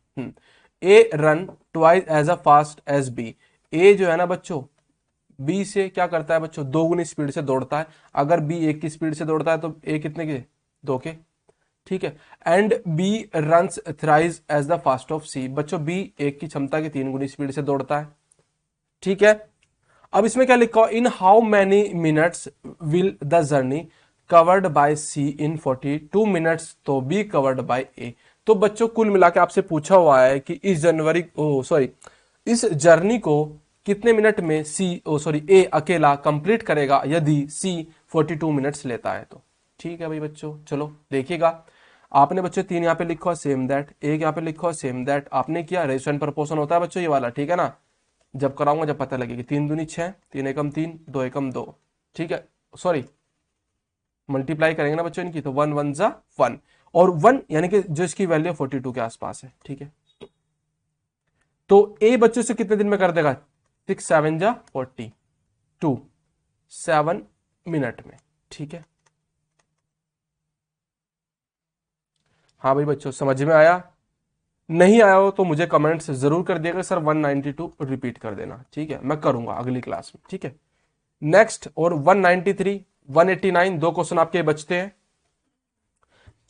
A run twice as a fast as B. A जो है ना बच्चों बी से क्या करता है बच्चों, 2 गुनी स्पीड से दौड़ता है। अगर बी 1 की स्पीड से दौड़ता है तो ए कितने के, 2 के, ठीक है। And B runs thrice as the fast of C, बच्चों बी 1 की क्षमता की 3 गुनी स्पीड से दौड़ता है, ठीक है। अब इसमें क्या लिखा, in how many minutes will the journey covered by C in 42 minutes तो बी कवर्ड बाय ए। तो बच्चों कुल मिला के आपसे पूछा हुआ है कि इस जर्नी को कितने मिनट में ए अकेला कंप्लीट करेगा यदि सी 42 मिनट्स लेता है तो, ठीक है भाई बच्चों। चलो देखिएगा, आपने बच्चों 3 यहाँ पे लिखा सेम दैट, एक यहाँ पे लिखा सेम दैट, आपने किया रेशियो एंड प्रपोर्शन होता है बच्चों ये वाला, ठीक है ना। जब कराऊंगा जब पता लगेगी, 3 दूनी 6, 3 एकम 3, 2 एकम 2, ठीक है, सॉरी मल्टीप्लाई करेंगे ना बच्चों इनकी तो 1 1 जा 1, और 1 यानी कि जो इसकी वैल्यू 42 के आसपास है, ठीक है। तो ए बच्चों से कितने दिन में कर देगा, 6 7 जा 42, 7 मिनट में, ठीक है। हाँ भाई बच्चों समझ में आया, नहीं आया हो तो मुझे कमेंट्स जरूर कर दिएगा सर 192 रिपीट कर देना, ठीक है, मैं करूंगा अगली क्लास में, ठीक है। नेक्स्ट और 193 189 दो क्वेश्चन आपके बचते हैं,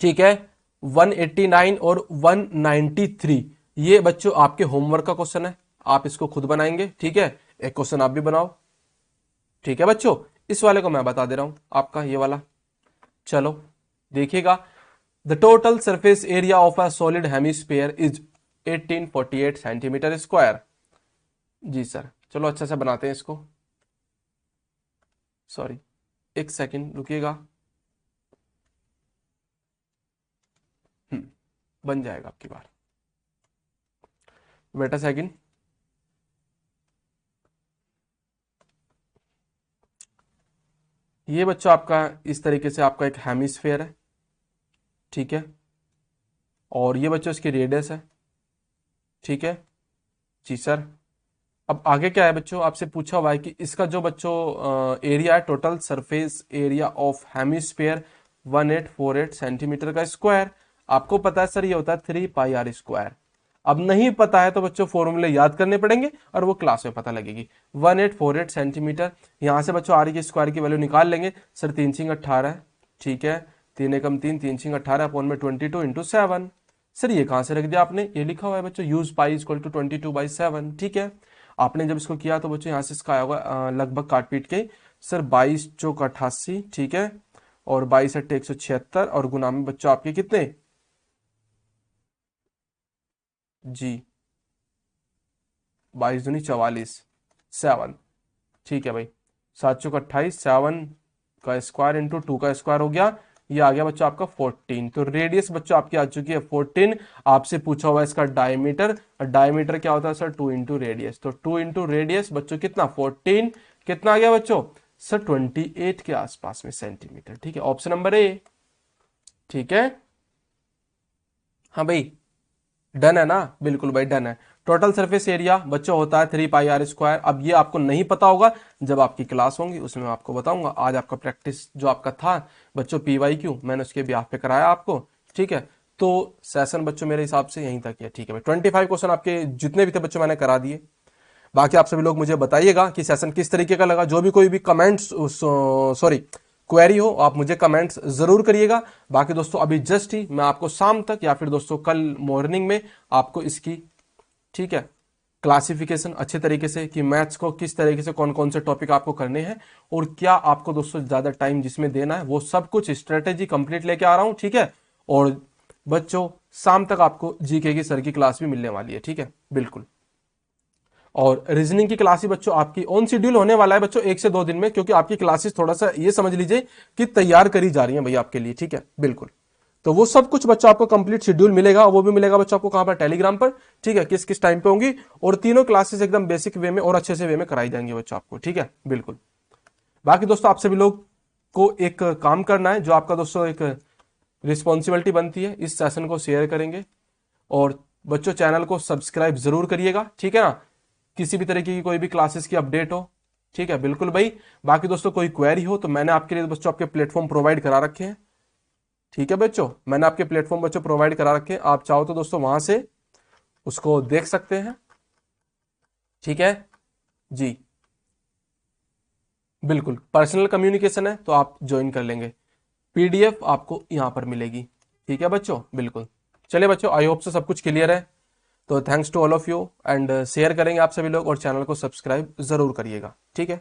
ठीक है। 189 और 193 ये बच्चों आपके होमवर्क का क्वेश्चन है, आप इसको खुद बनाएंगे, ठीक है। एक क्वेश्चन आप भी बनाओ, ठीक है बच्चों। इस वाले को मैं बता दे रहा हूं आपका ये वाला, चलो देखिएगा। The total surface area of a solid hemisphere is 1848 centimetre square. जी सर, चलो अच्छा से बनाते हैं इसको, सॉरी एक सेकंड रुकिएगा, बन जाएगा आपकी बार, वेट अ सेकंड। ये बच्चों आपका इस तरीके से आपका एक हेमिस्फीयर है, ठीक है। और ये बच्चों इसकी रेडियस है, ठीक है। जी सर, अब आगे क्या है बच्चों, आपसे पूछा हुआ है कि इसका जो बच्चों एरिया है, total surface area of hemisphere 1848 centimetre का स्क्वायर। आपको पता है सर ये होता है 3 पाई आर स्क्वायर। अब नहीं पता है तो बच्चों फॉर्मूले याद करने पड़ेंगे और वो क्लास में पता लगेगी। 1848 सेंटीमीटर। यहाँ से बच्चों आर की स्क्वायर की वैल्यू निकाल लेंगे सर, 3 छिंग 18, ठीक है, 3 एकम 3, 3 छिंग 18 अपॉन में 22 इंटू 7। सर ये कहाँ से रख दिया आपने, ये लिखा हुआ है बच्चों यूज पाई इक्वल टू 22/7, ठीक है। आपने जब इसको किया तो बच्चों यहाँ से इसका आया होगा लगभग काट पीट के सर 22 चौक 88, ठीक है, और 22 अट्ठे 176 और गुना में बच्चों आपके कितने जी 22 दूनी 44, 7, ठीक है भाई, 7 चौक 28, 7 का स्क्वायर इंटू 2 का स्क्वायर हो गया, ये आ गया बच्चों आपका 14। तो रेडियस बच्चों आपकी आ चुकी है 14। आपसे पूछा हुआ है इसका डायमीटर, और डायमीटर क्या होता है सर 2 इंटू रेडियस, तो 2 इंटू रेडियस बच्चों कितना 14, कितना आ गया बच्चों सर 28 के आसपास में सेंटीमीटर, ठीक है, ऑप्शन नंबर ए, ठीक है। हाँ भाई डन है ना, बिल्कुल भाई डन है। टोटल सरफेस एरिया बच्चों होता है 3 πr²। अब ये आपको नहीं पता होगा, जब आपकी क्लास होंगी उसमें मैं आपको बताऊंगा। आज आपका प्रैक्टिस जो आपका था बच्चों PYQ मैंने उसके ब्याह पे कराया आपको, ठीक है। तो सेशन बच्चों मेरे हिसाब से यहीं तक है, ठीक है भाई। 25 क्वेश्चन आपके जितने भी थे बच्चों मैंने करा दिए। बाकी आप सभी लोग मुझे बताइएगा कि सेशन किस तरीके का लगा। जो भी कोई भी कमेंट्स सॉरी क्वेरी हो आप मुझे कमेंट्स जरूर करिएगा। बाकी दोस्तों अभी जस्ट ही मैं आपको शाम तक या फिर दोस्तों कल मॉर्निंग में आपको इसकी, ठीक है, क्लासिफिकेशन अच्छे तरीके से कि मैथ्स को किस तरीके से कौन कौन से टॉपिक आपको करने हैं और क्या आपको दोस्तों ज्यादा टाइम जिसमें देना है, वो सब कुछ स्ट्रेटेजी कंप्लीट लेके आ रहा हूं, ठीक है। और बच्चों शाम तक आपको जीके की सर की क्लास भी मिलने वाली है, ठीक है, बिल्कुल। और रीजनिंग की क्लास ही बच्चों आपकी ऑन शेड्यूल होने वाला है बच्चों 1 से 2 दिन में, क्योंकि आपकी क्लासेस थोड़ा सा ये समझ लीजिए कि तैयार करी जा रही हैं भैया आपके लिए, ठीक है, बिल्कुल। तो वो सब कुछ बच्चों आपको कंप्लीट शेड्यूल मिलेगा, वो भी मिलेगा बच्चों आपको कहां पर, टेलीग्राम पर, ठीक है, किस किस टाइम पे होंगी। और तीनों क्लासेस एकदम बेसिक वे में और अच्छे से वे में कराई जाएंगी बच्चों आपको, ठीक है, बिल्कुल। बाकी दोस्तों आप सभी लोग को एक काम करना है, जो आपका दोस्तों एक रिस्पॉन्सिबिलिटी बनती है, इस सेशन को शेयर करेंगे और बच्चों चैनल को सब्सक्राइब जरूर करिएगा, ठीक है ना। किसी भी तरीके की कोई भी क्लासेस की अपडेट हो, ठीक है, बिल्कुल भाई। बाकी दोस्तों कोई क्वेरी हो तो मैंने आपके लिए बच्चों आपके प्लेटफॉर्म प्रोवाइड करा रखे हैं, ठीक है बच्चों, मैंने आपके प्लेटफॉर्म बच्चों प्रोवाइड करा रखे हैं। आप चाहो तो दोस्तों वहां से उसको देख सकते हैं, ठीक है जी, बिल्कुल। पर्सनल कम्युनिकेशन है तो आप ज्वाइन कर लेंगे, PDF आपको यहां पर मिलेगी, ठीक है बच्चों, बिल्कुल। चलिए बच्चों आई होप से सब कुछ क्लियर है। तो thanks to all of you and share करेंगे आप सभी लोग और चैनल को सब्सक्राइब जरूर करिएगा, ठीक है।